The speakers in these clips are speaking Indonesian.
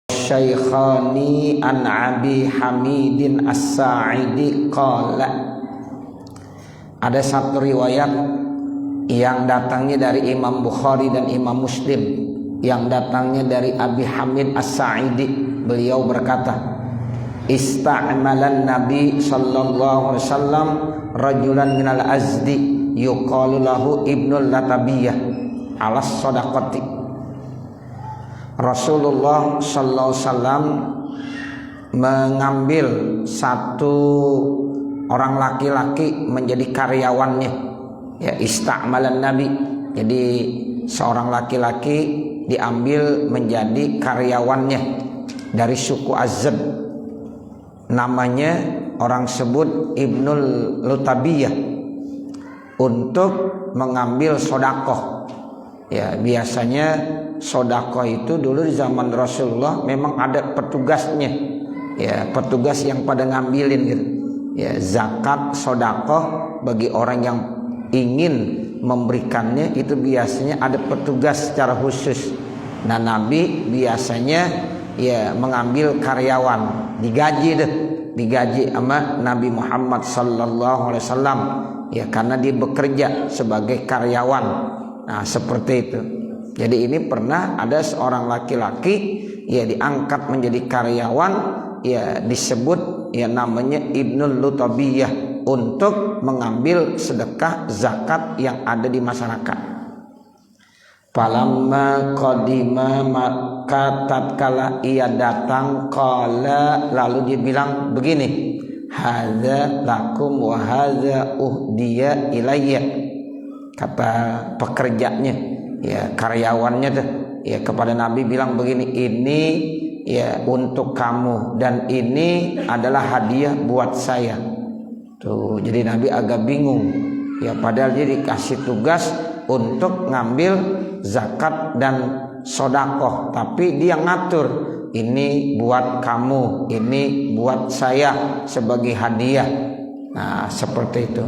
Syaikhani an Abi Hamidin As-Sa'idi qala. Ada satu riwayat yang datangnya dari Imam Bukhari dan Imam Muslim, yang datangnya dari Abi Hamid As-Sa'idi. Beliau berkata, ista'malan Nabi sallallahu alaihi wasallam rajulan minal Azdi yuqalu lahu Ibnul Latabiyah ala shadaqati. Rasulullah sallallahu alaihi wasallam mengambil satu orang laki-laki menjadi karyawannya, ya, ista'malan Nabi. Jadi seorang laki-laki diambil menjadi karyawannya dari suku Azd. Namanya orang sebut Ibnul Lutabiyah, untuk mengambil sodakoh. Ya, biasanya sodakoh itu dulu di zaman Rasulullah memang ada petugasnya, ya, petugas yang pada ngambilin gitu. Ya, zakat sodakoh bagi orang yang ingin memberikannya itu biasanya ada petugas secara khusus. Nah, Nabi biasanya ya mengambil karyawan, digaji sama Nabi Muhammad sallallahu alaihi wasallam, ya, karena dia bekerja sebagai karyawan. Nah, seperti itu. Jadi ini pernah ada seorang laki-laki ya diangkat menjadi karyawan, ya disebut ya namanya Ibnul Lutabiyah, untuk mengambil sedekah zakat yang ada di masyarakat. Falamma qadima, maka tatkala ia datang, qala, lalu dia bilang begini, hadza lakum wa hadza uhdiya ilayya. Kata pekerjanya, ya karyawannya tuh, ya kepada Nabi bilang begini, ini ya untuk kamu dan ini adalah hadiah buat saya. Tuh, jadi Nabi agak bingung, ya padahal dia dikasih tugas untuk ngambil zakat dan sodakoh, tapi dia ngatur, ini buat kamu, ini buat saya sebagai hadiah. Nah, seperti itu.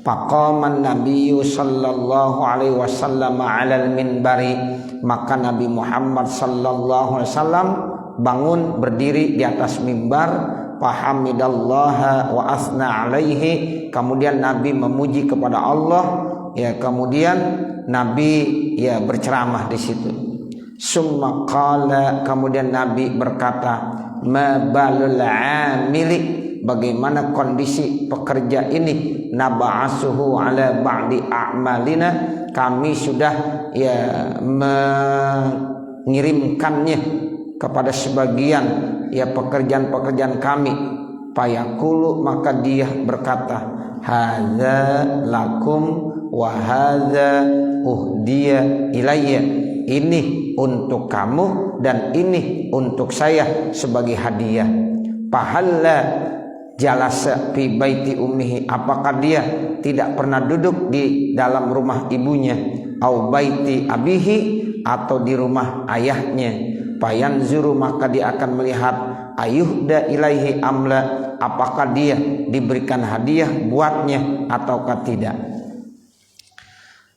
Faqaman Nabiyyu sallallahu alaihi wasallam 'alal minbari, maka Nabi Muhammad sallallahu alaihi wasallam bangun berdiri di atas mimbar. Fahamidallaha wa asna alaihi, kemudian Nabi memuji kepada Allah, ya, kemudian Nabi ya berceramah di situ. Summa qala, kemudian Nabi berkata, ma balul amili, bagaimana kondisi pekerja ini, naba'asuhu ala ba'di a'malina, kami sudah ya mengirimkannya kepada sebagian ya pekerjaan-pekerjaan kami. Fayaqulu, maka dia berkata, hadza lakum wa hadza uhdiya ilayya, ini untuk kamu dan ini untuk saya sebagai hadiah. Pahalla jalasa fi baiti ummihi, apakah dia tidak pernah duduk di dalam rumah ibunya, au baiti abihi, atau di rumah ayahnya. Fayanzuru, maka dia akan melihat, ayuhda ilaihi amla, apakah dia diberikan hadiah buatnya ataukah tidak.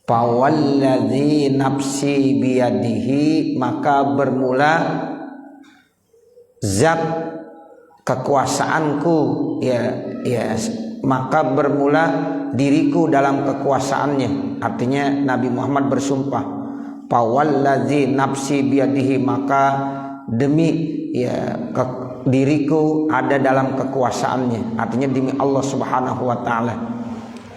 Fawalladzi nafsi biyadihi, maka bermula zat kekuasaanku, ya, maka bermula diriku dalam kekuasaannya. Artinya Nabi Muhammad bersumpah, fawalladzi nafsi biyadihi, maka demi ya diriku ada dalam kekuasaannya. Artinya demi Allah Subhanahu wa taala.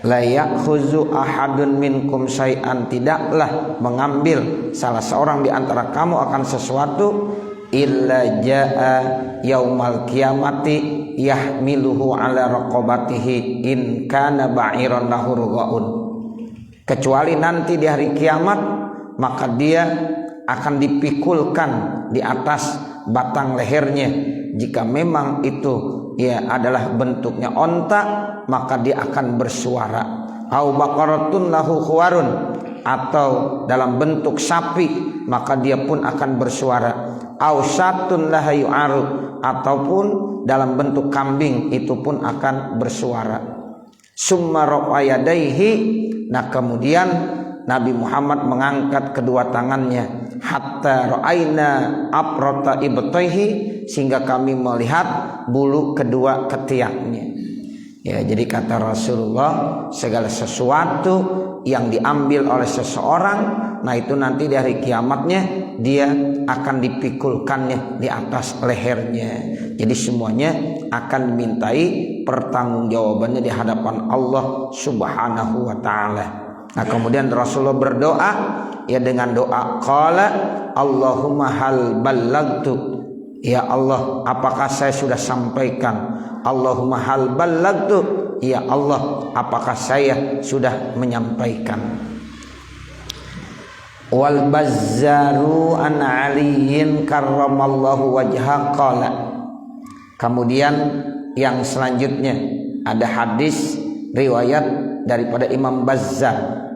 La yakhuzu ahadun minkum syai'an, tidaklah mengambil salah seorang di antara kamu akan sesuatu, illa jaa yaumal qiyamati yahmiluhu ala raqabatihi in kana ba'iran lahu rugaun, kecuali nanti di hari kiamat maka dia akan dipikulkan di atas batang lehernya. Jika memang itu ya adalah bentuknya onta, maka dia akan bersuara. Au baqaratun lahu khuwarun, atau dalam bentuk sapi, maka dia pun akan bersuara. Au syatun laha yu'aru, ataupun dalam bentuk kambing, itu pun akan bersuara. Summa rafa yadaihi, nah kemudian Nabi Muhammad mengangkat kedua tangannya hatta ra'aina aprata ibtaihi, sehingga kami melihat bulu kedua ketiaknya. Ya, jadi kata Rasulullah, segala sesuatu yang diambil oleh seseorang, nah itu nanti di hari kiamatnya dia akan dipikulkannya di atas lehernya. Jadi semuanya akan dimintai pertanggungjawabannya di hadapan Allah Subhanahu wa taala. Nah, kemudian Rasulullah berdoa ya dengan doa qala Allahumma hal ballagtu, ya Allah apakah saya sudah sampaikan. Allahumma hal ballagtu, ya Allah apakah saya sudah menyampaikan. Wal Bazzaru an Aliyin karramallahu wajha qala. Kemudian yang selanjutnya ada hadis riwayat daripada Imam Bazzar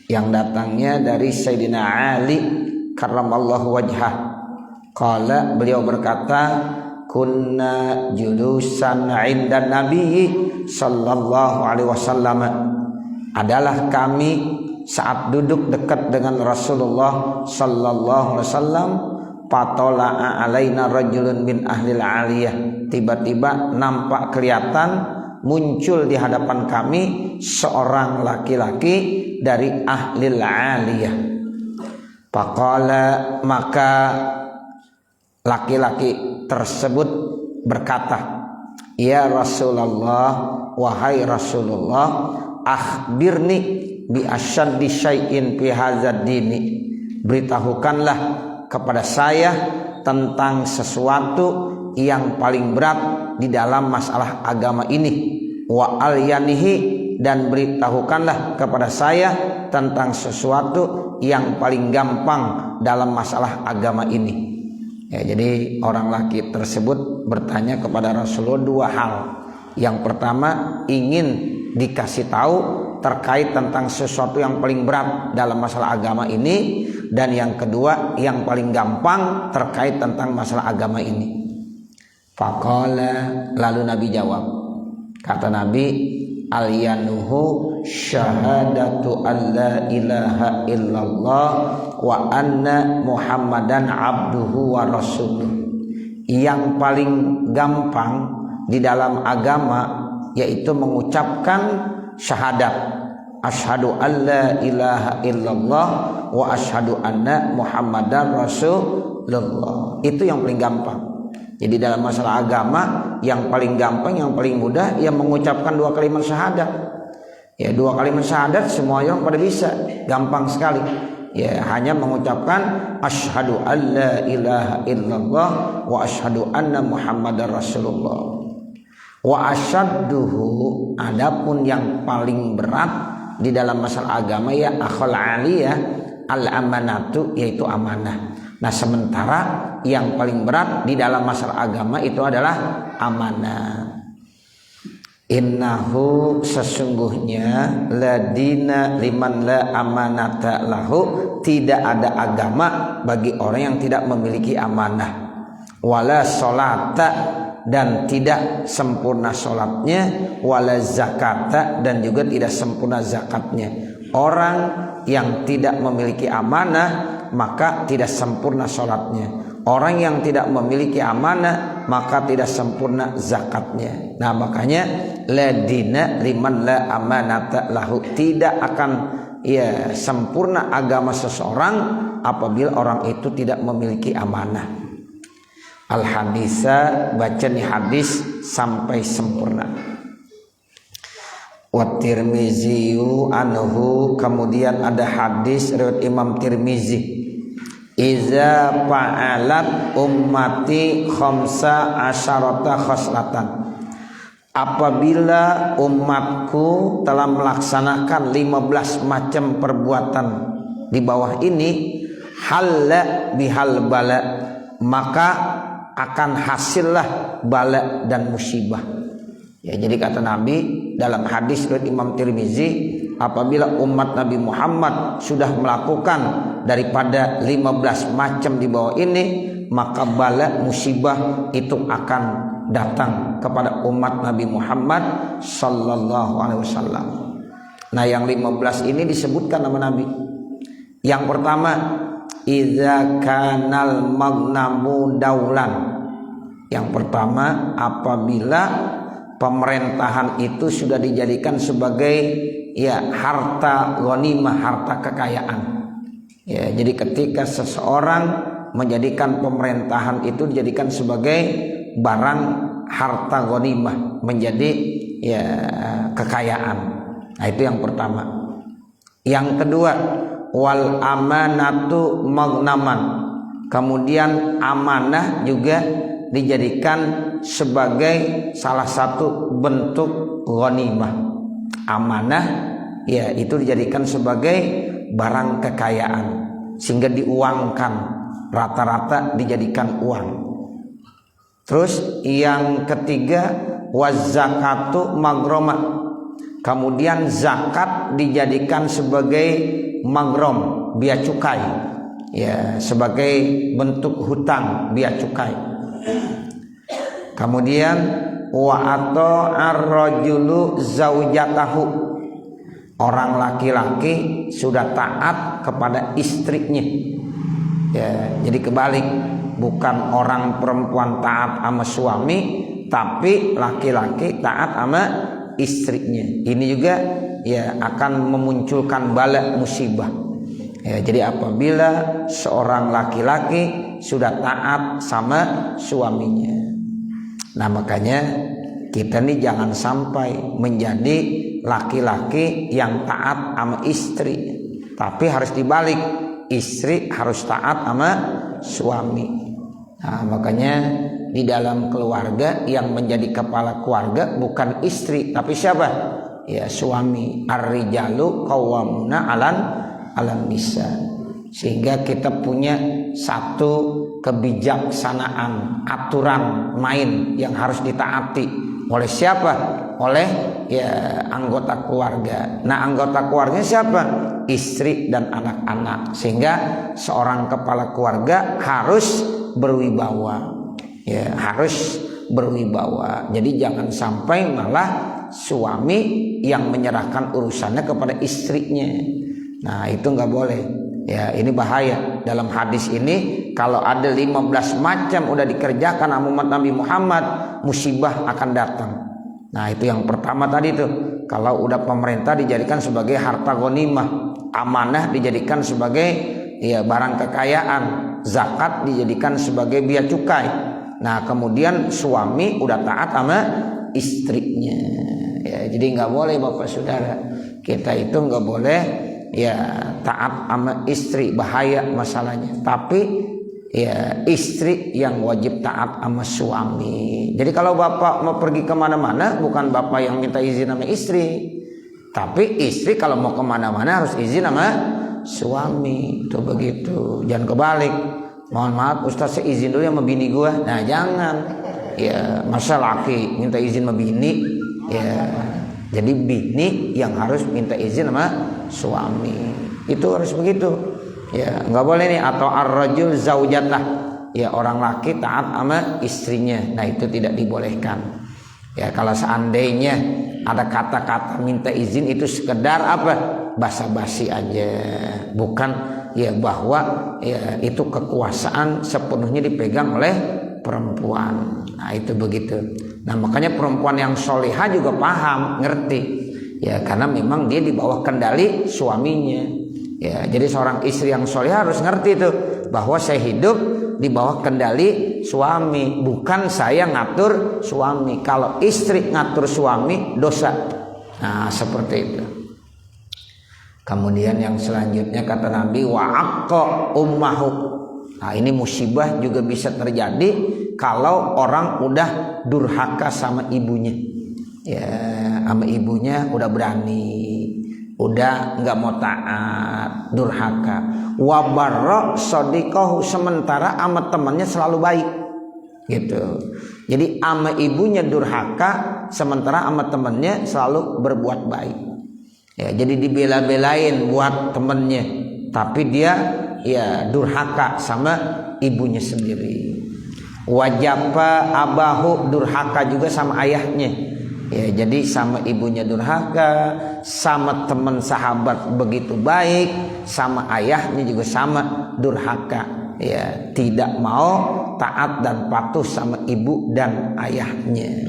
yang datangnya dari Sayyidina Ali karramallahu wajhah. Qala, beliau berkata, kunna julusan 'inda Nabi sallallahu alaihi wasallam, adalah kami saat duduk dekat dengan Rasulullah sallallahu alaihi wasallam, patola'a alaina rajulun min ahlil aliyah, tiba-tiba nampak kelihatan muncul di hadapan kami seorang laki-laki dari ahlil aliyah. Faqala, maka laki-laki tersebut berkata, ya Rasulullah, wahai Rasulullah, akhbirni bi asyaddi syai'in fi hadzal dini, beritahukanlah kepada saya tentang sesuatu yang paling berat di dalam masalah agama ini, wa alyanihi, dan beritahukanlah kepada saya tentang sesuatu yang paling gampang dalam masalah agama ini. Ya, jadi orang laki tersebut bertanya kepada Rasulullah dua hal. Yang pertama, ingin dikasih tahu terkait tentang sesuatu yang paling berat dalam masalah agama ini, dan yang kedua yang paling gampang terkait tentang masalah agama ini. Faqala, lalu Nabi jawab, kata Nabi, al-yanuhu syahadatu an la ilaha illallah wa anna muhammadan abduhu wa rasuluh. Yang paling gampang di dalam agama yaitu mengucapkan syahadat, asyhadu an la ilaha illallah wa asyhadu anna muhammadan rasulullah. Itu yang paling gampang. Jadi dalam masalah agama yang paling gampang, yang paling mudah ya mengucapkan dua kalimat syahadat. Ya, dua kalimat syahadat semua orang pada bisa, gampang sekali. Ya, hanya mengucapkan asyhadu an la ilaha illallah wa asyhadu anna muhammadar rasulullah. Wa asyadduhu, adapun yang paling berat di dalam masalah agama ya akhal aliyah al-amanatu, yaitu amanah. Nah, sementara yang paling berat di dalam masalah agama itu adalah amanah. Innahu, sesungguhnya, ladina liman la amanata lahu, tidak ada agama bagi orang yang tidak memiliki amanah. Wala solata, dan tidak sempurna solatnya. Wala zakata, dan juga tidak sempurna zakatnya. Orang yang tidak memiliki amanah maka tidak sempurna sholatnya. Orang yang tidak memiliki amanah maka tidak sempurna zakatnya. Nah, makanya ladina liman la amanata lahu, tidak akan ya sempurna agama seseorang apabila orang itu tidak memiliki amanah. Al-haditsa, baca nih hadis sampai sempurna. Wa Tirmiziyu anhu, kemudian ada hadis riwayat Imam Tirmizi, iza fa'alat ummati khamsa asyarata khoslatan, apabila umatku telah melaksanakan 15 macam perbuatan di bawah ini, halla bihal bala, maka akan hasillah bala dan musibah. Ya, jadi kata Nabi dalam hadis riwayat Imam Tirmizi, apabila umat Nabi Muhammad sudah melakukan daripada 15 macam di bawah ini, maka bala musibah itu akan datang kepada umat Nabi Muhammad sallallahu alaihi wasallam. Nah, yang 15 ini disebutkan nama Nabi. Yang pertama, idza kanal magnamu daulan. Yang pertama, apabila pemerintahan itu sudah dijadikan sebagai harta ghanimah, harta kekayaan. Ya, jadi ketika seseorang menjadikan pemerintahan itu dijadikan sebagai barang harta ghanimah, menjadi kekayaan. Nah, itu yang pertama. Yang kedua, wal amanatu magnaman. Kemudian amanah juga dijadikan sebagai salah satu bentuk ghanimah. Amanah itu dijadikan sebagai barang kekayaan sehingga diuangkan, rata-rata dijadikan uang. Terus yang ketiga, wazakatu magromah. Kemudian zakat dijadikan sebagai magrom, biaya cukai, sebagai bentuk hutang, biaya cukai. Kemudian wa ar-rajulu zaujatahu. Orang laki-laki sudah taat kepada istrinya. Jadi kebalik, bukan orang perempuan taat sama suami, tapi laki-laki taat sama istrinya. Ini juga akan memunculkan bala musibah. Jadi apabila seorang laki-laki sudah taat sama suaminya. Nah, makanya kita nih jangan sampai menjadi laki-laki yang taat sama istri, tapi harus dibalik, istri harus taat sama suami. Nah, makanya di dalam keluarga yang menjadi kepala keluarga bukan istri, tapi siapa? Suami. Ar-rijalu qawwamuna 'alan nisa. Sehingga kita punya satu kebijaksanaan, aturan main yang harus ditaati oleh siapa? Oleh anggota keluarga. Nah, anggota keluarga siapa? Istri dan anak-anak. Sehingga seorang kepala keluarga harus berwibawa. Harus berwibawa. Jadi jangan sampai malah suami yang menyerahkan urusannya kepada istrinya. Nah, itu nggak boleh. Ini bahaya. Dalam hadis ini, kalau ada 15 macam udah dikerjakan sama umat Nabi Muhammad, musibah akan datang. Nah, itu yang pertama tadi tuh. Kalau udah pemerintah dijadikan sebagai harta ghanimah, amanah dijadikan sebagai barang kekayaan, zakat dijadikan sebagai biaya cukai. Nah, kemudian suami udah taat sama istrinya. Jadi nggak boleh Bapak Saudara, kita itu nggak boleh taat sama istri, bahaya masalahnya. Tapi istri yang wajib taat sama suami. Jadi kalau bapak mau pergi kemana-mana, bukan bapak yang minta izin sama istri, tapi istri kalau mau kemana-mana harus izin sama suami. Itu begitu, jangan kebalik. Mohon maaf Ustaz, saya izin dulu sama bini gua. Nah, jangan. Masa laki minta izin sama bini? Jadi bini yang harus minta izin sama suami. Itu harus begitu. Nggak boleh nih. Atau ar-rajul zaujatah. Orang laki taat sama istrinya. Nah, itu tidak dibolehkan. Kalau seandainya ada kata-kata minta izin itu sekedar apa? Basa-basi aja. Bukan bahwa itu kekuasaan sepenuhnya dipegang oleh perempuan. Nah, itu begitu. Nah, makanya perempuan yang solehah juga paham, ngerti. Karena memang dia di bawah kendali suaminya. Jadi seorang istri yang solehah harus ngerti itu, bahwa saya hidup di bawah kendali suami, bukan saya ngatur suami. Kalau istri ngatur suami, dosa. Nah, seperti itu. Kemudian yang selanjutnya kata Nabi, wa'aqqa ummahu. Nah, ini musibah juga bisa terjadi kalau orang udah durhaka sama ibunya. Sama ibunya udah berani, udah nggak mau taat, durhaka. Wa barra sadiqahu, sementara sama temannya selalu baik. Gitu. Jadi sama ibunya durhaka, sementara sama temannya selalu berbuat baik. Jadi dibela-belain buat temennya, tapi dia durhaka sama ibunya sendiri. Wajaba abahu, durhaka juga sama ayahnya. Ya, jadi sama ibunya durhaka, sama teman sahabat begitu baik, sama ayahnya juga sama durhaka. Ya, tidak mau taat dan patuh sama ibu dan ayahnya.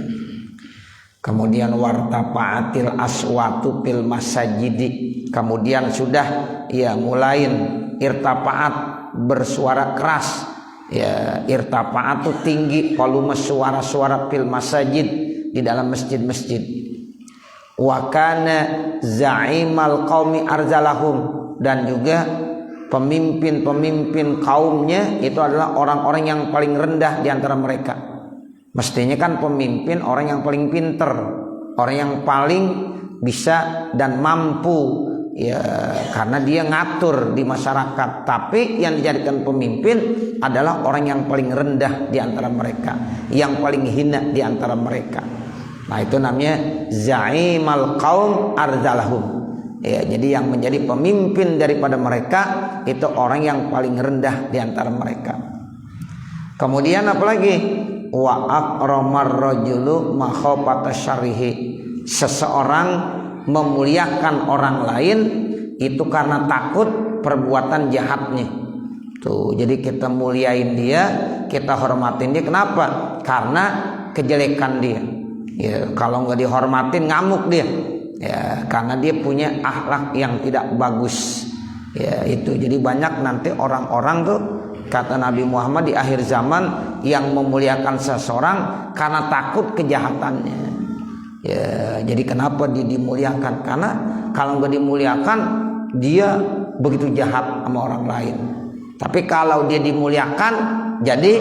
Kemudian wartafa'atil aswatu fil masajidi. Kemudian sudah ya mulai irtafa'at, bersuara keras. Ya, irtafa'at itu tinggi volume suara-suara fil masajid, di dalam masjid-masjid. Wa kana za'imal qaumi arzalahum, dan juga pemimpin-pemimpin kaumnya itu adalah orang-orang yang paling rendah di antara mereka. Mestinya kan pemimpin orang yang paling pinter, orang yang paling bisa dan mampu, ya, karena dia ngatur di masyarakat. Tapi yang dijadikan pemimpin adalah orang yang paling rendah di antara mereka, yang paling hina di antara mereka. Nah, itu namanya za'imal qaum arzalahum. Ya, jadi yang menjadi pemimpin daripada mereka itu orang yang paling rendah di antara mereka. Kemudian apalagi? Wa akramar rajulu makhafata syarrihi. Seseorang memuliakan orang lain itu karena takut perbuatan jahatnya. Tuh, jadi kita muliain dia, kita hormatin dia. Kenapa? Karena kejelekan dia. Ya, kalau nggak dihormatin ngamuk dia. Ya, karena dia punya akhlak yang tidak bagus. Ya, itu. Jadi banyak nanti orang-orang tuh, kata Nabi Muhammad, di akhir zaman yang memuliakan seseorang karena takut kejahatannya. Ya, jadi kenapa dia dimuliakan? Karena kalau nggak dimuliakan dia begitu jahat sama orang lain. Tapi kalau dia dimuliakan, jadi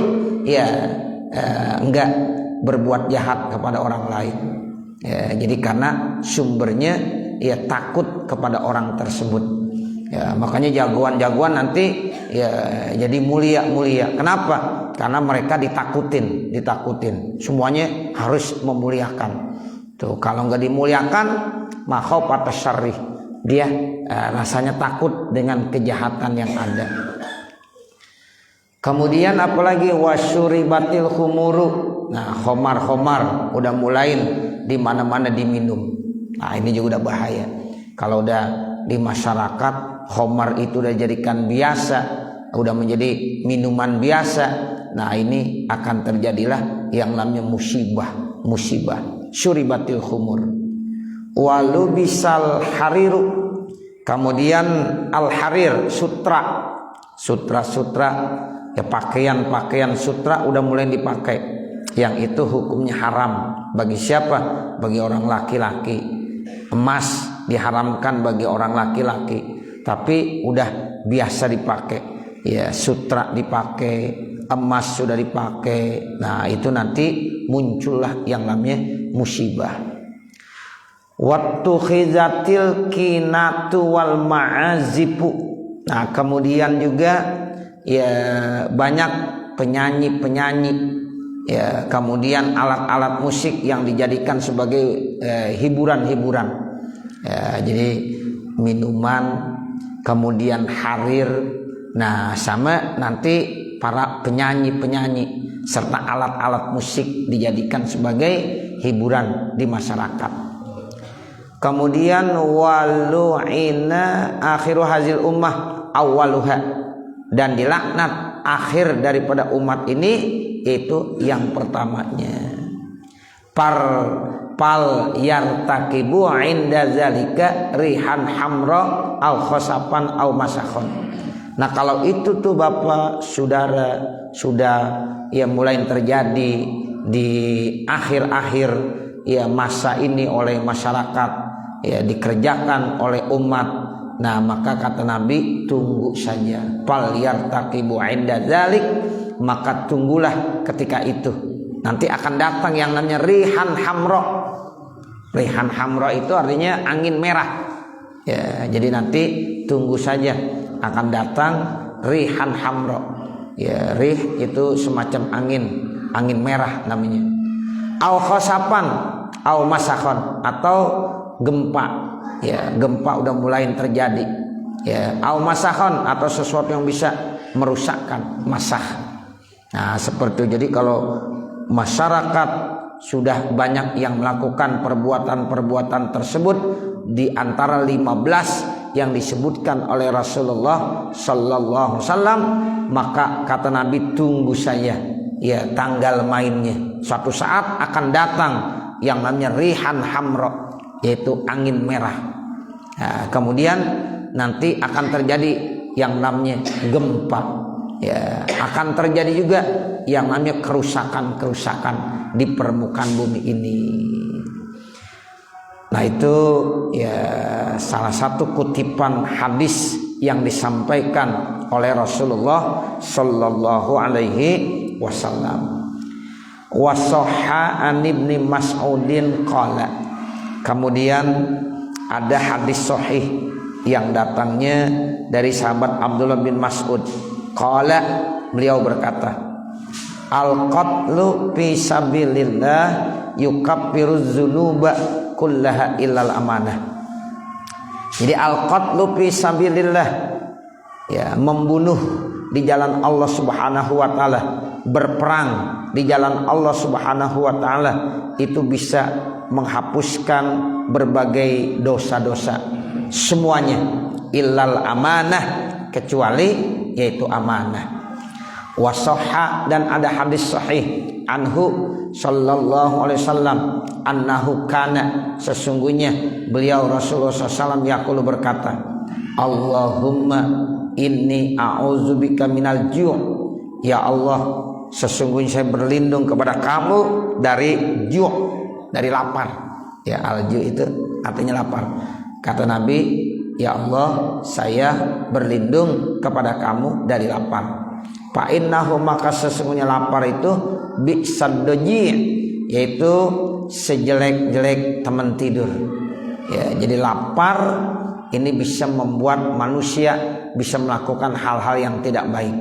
ya enggak berbuat jahat kepada orang lain. Ya, jadi karena sumbernya ya takut kepada orang tersebut. Ya, makanya jagoan-jagoan nanti ya jadi mulia-mulia. Kenapa? Karena mereka ditakutin. Semuanya harus memuliakan. Tuh, kalau nggak dimuliakan, makhafata syarri, dia rasanya takut dengan kejahatan yang ada. Kemudian apalagi wasyuribatil khumuru. Nah, khomar udah mulai di mana-mana diminum. Nah, ini juga udah bahaya. Kalau udah di masyarakat khomar itu udah jadikan biasa, udah menjadi minuman biasa. Nah, ini akan terjadilah yang namanya musibah. Syuribatil khumur. Walu bisal hariru. Kemudian al harir, sutra ya, pakaian sutra udah mulai dipakai. Yang itu hukumnya haram bagi siapa? Bagi orang laki-laki. Emas diharamkan bagi orang laki-laki, tapi udah biasa dipakai. Ya, sutra dipakai, emas sudah dipakai. Nah, itu nanti muncullah yang namanya musibah. Waktu khizatil kinatu wal ma'azifu. Nah, kemudian juga ya banyak penyanyi, ya, kemudian alat-alat musik yang dijadikan sebagai hiburan-hiburan. Ya, jadi minuman, kemudian harir. Nah, sama nanti para penyanyi serta alat-alat musik dijadikan sebagai hiburan di masyarakat. Kemudian walu'ina akhiru hazil ummah awwaluha, dan dilaknat akhir daripada umat ini itu yang pertamanya. Pal yartakibu inda zalika rihan hamra au khosapan au masakhon. Nah, kalau itu tuh Bapak Saudara sudah ya mulai terjadi di akhir-akhir ya masa ini oleh masyarakat, ya dikerjakan oleh umat. Nah, maka kata Nabi, tunggu saja. Fal yartaqibu inda dzalik, maka tunggulah ketika itu. Nanti akan datang yang namanya rihan hamra. Rihan hamra itu artinya angin merah. Ya, jadi nanti tunggu saja akan datang rihan hamra. Ya, rih itu semacam angin merah namanya. Au khosapan, au masakhon, atau gempa. Ya, gempa udah mulai terjadi. Ya, au masakhon, atau sesuatu yang bisa merusakkan, masah. Nah, seperti itu. Jadi kalau masyarakat sudah banyak yang melakukan perbuatan-perbuatan tersebut, di antara 15 yang disebutkan oleh Rasulullah sallallahu alaihi wasallam. Maka kata Nabi, tunggu saya ya tanggal mainnya. Suatu saat akan datang yang namanya rihan hamra, yaitu angin merah. Nah, kemudian nanti akan terjadi yang namanya gempa, ya akan terjadi juga yang namanya kerusakan di permukaan bumi ini. Nah, itu ya salah satu kutipan hadis yang disampaikan oleh Rasulullah sallallahu alaihi wasallam. Wa sahha an ibni Mas'udin qala. Kemudian ada hadis sahih yang datangnya dari sahabat Abdullah bin Mas'ud. Qala, beliau berkata, al-qatlu fi sabilillah yukaffiru dzunuba kullaha illal amanah. Jadi al-qatlu fi sabilillah, ya membunuh di jalan Allah Subhanahu wa taala, berperang di jalan Allah Subhanahu wa taala, itu bisa menghapuskan berbagai dosa-dosa semuanya, illal amanah, kecuali yaitu amanah. Wasahha, dan ada hadis sahih anhu sallallahu alaihi wasallam annahu kana, sesungguhnya beliau Rasulullah SAW yaqulu berkata, Allahumma inni a'udzubika minal ju'. Ya Allah, sesungguhnya saya berlindung kepada kamu dari ju', dari lapar. Ya, al-ju' itu artinya lapar. Kata Nabi, ya Allah, saya berlindung kepada kamu dari lapar. Fa innahu, maka sesungguhnya lapar itu bi'saddoji', yaitu sejelek-jelek teman tidur. Ya, jadi lapar ini bisa membuat manusia bisa melakukan hal-hal yang tidak baik.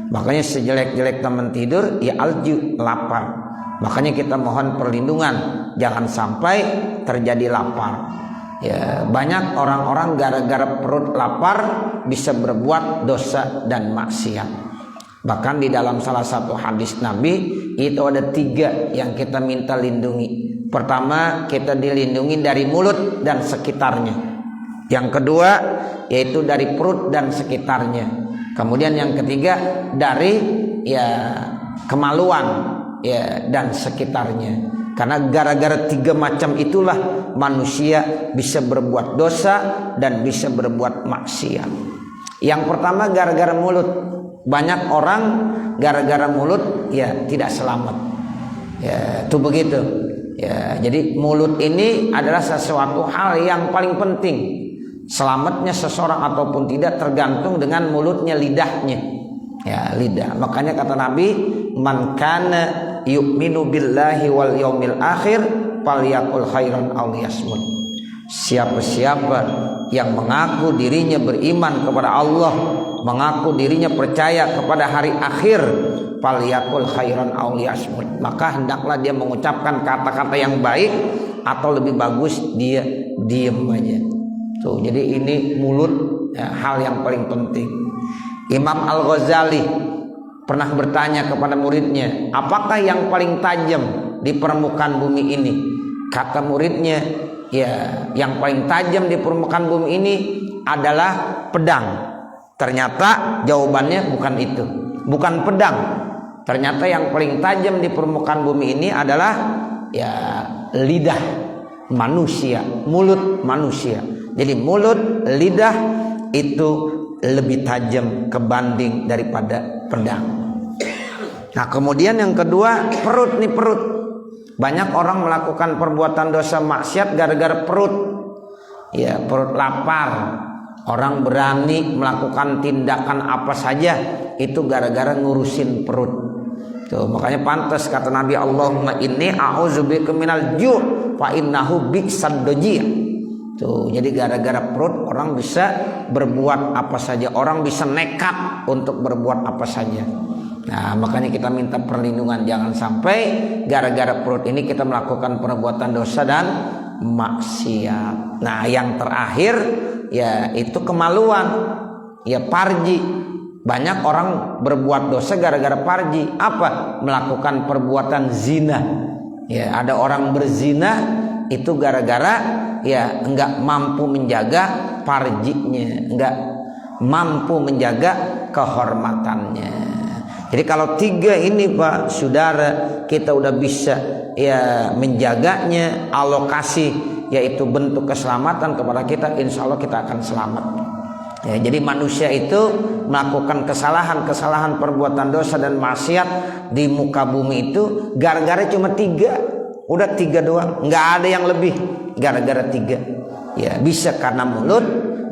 Makanya sejelek-jelek teman tidur ya alju, lapar. Makanya kita mohon perlindungan jangan sampai terjadi lapar. Ya, banyak orang-orang gara-gara perut lapar bisa berbuat dosa dan maksiat. Bahkan di dalam salah satu hadis Nabi itu ada 3 yang kita minta lindungi. Pertama, kita dilindungi dari mulut dan sekitarnya. Yang kedua yaitu dari perut dan sekitarnya. Kemudian yang ketiga dari ya kemaluan ya dan sekitarnya. Karena gara-gara 3 macam itulah manusia bisa berbuat dosa dan bisa berbuat maksiat. Yang pertama gara-gara mulut. Banyak orang gara-gara mulut ya tidak selamat. Ya, itu begitu. Ya, jadi mulut ini adalah sesuatu hal yang paling penting. Selamatnya seseorang ataupun tidak tergantung dengan mulutnya, lidahnya. Ya, lidah. Makanya kata Nabi, man kana yu'minu billahi wal yaumil akhir falyaqul khairan aw liyasmut. Siapa-siapa yang mengaku dirinya beriman kepada Allah, mengaku dirinya percaya kepada hari akhir, falyaqul khairan aw liyasmut, maka hendaklah dia mengucapkan kata-kata yang baik atau lebih bagus dia diam aja. Tuh, jadi ini mulut ya, hal yang paling penting. Imam Al-Ghazali pernah bertanya kepada muridnya, apakah yang paling tajam di permukaan bumi ini? Kata muridnya, ya yang paling tajam di permukaan bumi ini adalah pedang. Ternyata jawabannya bukan itu, bukan pedang. Ternyata yang paling tajam di permukaan bumi ini adalah ya lidah manusia, mulut manusia. Jadi mulut, lidah itu lebih tajam kebanding daripada pedang. Nah, kemudian yang kedua, perut nih, perut. Banyak orang melakukan perbuatan dosa maksiat gara-gara perut. Ya, perut lapar. Orang berani melakukan tindakan apa saja itu gara-gara ngurusin perut. Tuh, makanya pantas kata Nabi, Allahumma inni a'udzubika minal ju' fa innahu bi'saddoji'. Tuh, jadi gara-gara perut orang bisa berbuat apa saja, orang bisa nekat untuk berbuat apa saja. Nah, makanya kita minta perlindungan jangan sampai gara-gara perut ini kita melakukan perbuatan dosa dan maksiat. Nah, yang terakhir ya itu kemaluan, ya parji. Banyak orang berbuat dosa gara-gara parji. Apa? Melakukan perbuatan zina. Ya, ada orang berzina itu gara-gara ya enggak mampu menjaga farjinya, enggak mampu menjaga kehormatannya. Jadi kalau 3 ini Pak Saudara, kita udah bisa ya menjaganya, alokasi yaitu bentuk keselamatan kepada kita, insya Allah kita akan selamat. Ya, jadi manusia itu melakukan kesalahan perbuatan dosa dan maksiat di muka bumi itu gara-gara cuma 3. Udah 3 doang, nggak ada yang lebih, gara-gara 3. Ya, bisa karena mulut,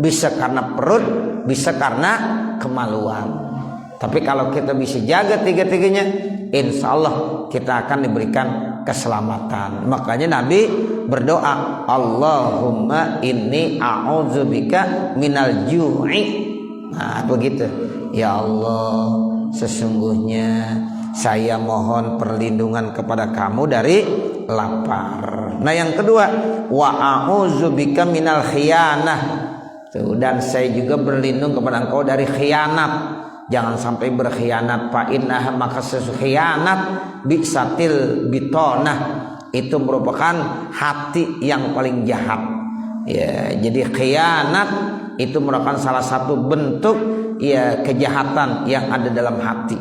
bisa karena perut, bisa karena kemaluan. Tapi kalau kita bisa jaga 3-3-nya, insya Allah kita akan diberikan keselamatan. Makanya Nabi berdoa, Allahumma inni a'udzubika minal ju'i. Nah begitu. Ya Allah, sesungguhnya saya mohon perlindungan kepada kamu dari lapar. Nah yang kedua, wa a'udzubika minal khiyanah. Tuh, dan saya juga berlindung kepada engkau dari khianat. Jangan sampai berkhianat. Fa innaha, maka khianat bisatil bitonah, itu merupakan hati yang paling jahat. Ya, jadi khianat itu merupakan salah satu bentuk ya kejahatan yang ada dalam hati.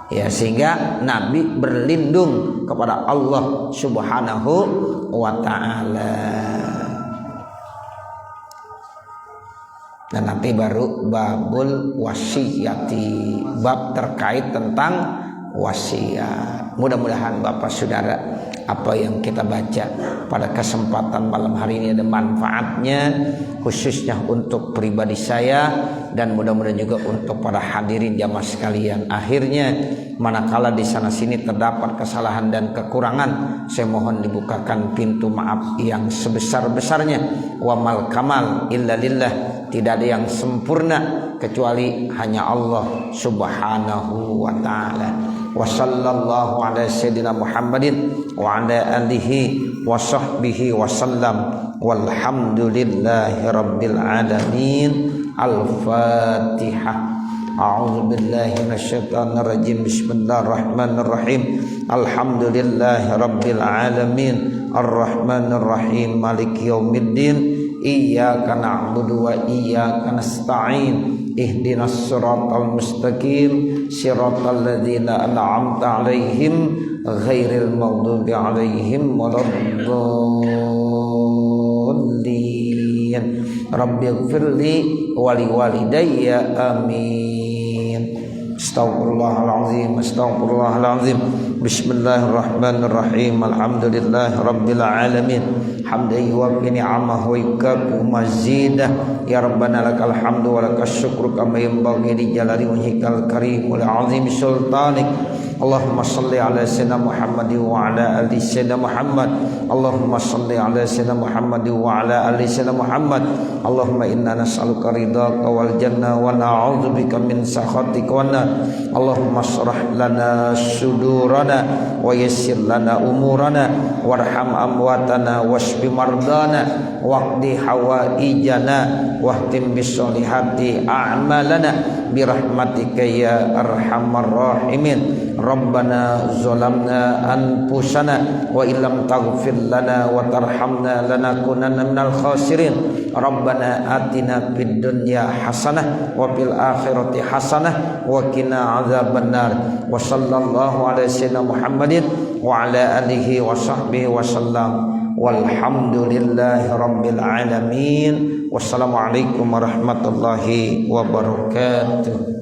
Ya, sehingga Nabi berlindung kepada Allah Subhanahu wa taala. Dan nanti baru babul wasiyati, bab terkait tentang wasiat. Mudah-mudahan Bapak Saudara, apa yang kita baca pada kesempatan malam hari ini ada manfaatnya, khususnya untuk pribadi saya dan mudah-mudahan juga untuk para hadirin jamaah sekalian. Akhirnya manakala di sana sini terdapat kesalahan dan kekurangan, saya mohon dibukakan pintu maaf yang sebesar-besarnya. Wa mal kamal illa lillah, tidak ada yang sempurna kecuali hanya Allah Subhanahu wa taala. Wa sallallahu ala sayyidina Muhammadin wa ala alihi wa sahbihi wa sallam. Walhamdulillahi rabbil alamin. Al-Fatihah. A'udzu billahi minasyaitonir rajim. Bismillahirrahmanirrahim. Alhamdulillahi rabbil alamin. Ar-Rahmanir Rahim. Maliki yaumiddin. Iyyaka na'budu wa iyyaka nasta'in. Ihdinas siratal mustaqim. Siratal ladzina an'amta 'alaihim ghairil maghdubi 'alaihim waladdallin. Rabbighfirli wa liwalidayya amin. Astaghfirullahalazim. Astaghfirullahalazim. Bismillahirrahmanirrahim. Alhamdulillahi rabbil alamin. Hamdan yuwaffi ni'amahu wa yukafi mazidah. Ya Rabbana lakal hamdu wa lakas syukru kama yanbaghi li jalali wajhikal karim wa li'azimi sultanik. Allahumma salli ala sayyidina Muhammad wa ala ali sayyidina Muhammad. Allahumma salli ala sayyidina Muhammad wa ala ali sayyidina Muhammad. Allahumma inna nas'aluka ridhaka wal jannah wa na'udzubika min sakhatika wan nar. Allahumma shrah lana sudurana wa yassir lana umurana warham amwatana washfi mardana waqdi hawaijana wahtim bisolihati a'malana birahmatika ya arhamar rahimin. Rabbana zalamna anfusana wa illam taghfir lana wa tarhamna lanakunanna minal khasirin. Rabbana atina fid dunya hasanah wa fil akhirati hasanah wa qina adzabannar. Wa sallallahu ala sayyidina Muhammadin wa ala alihi wa sahbihi wa sallam. Walhamdulillahi rabbil alamin. Wassalamualaikum warahmatullahi wabarakatuh.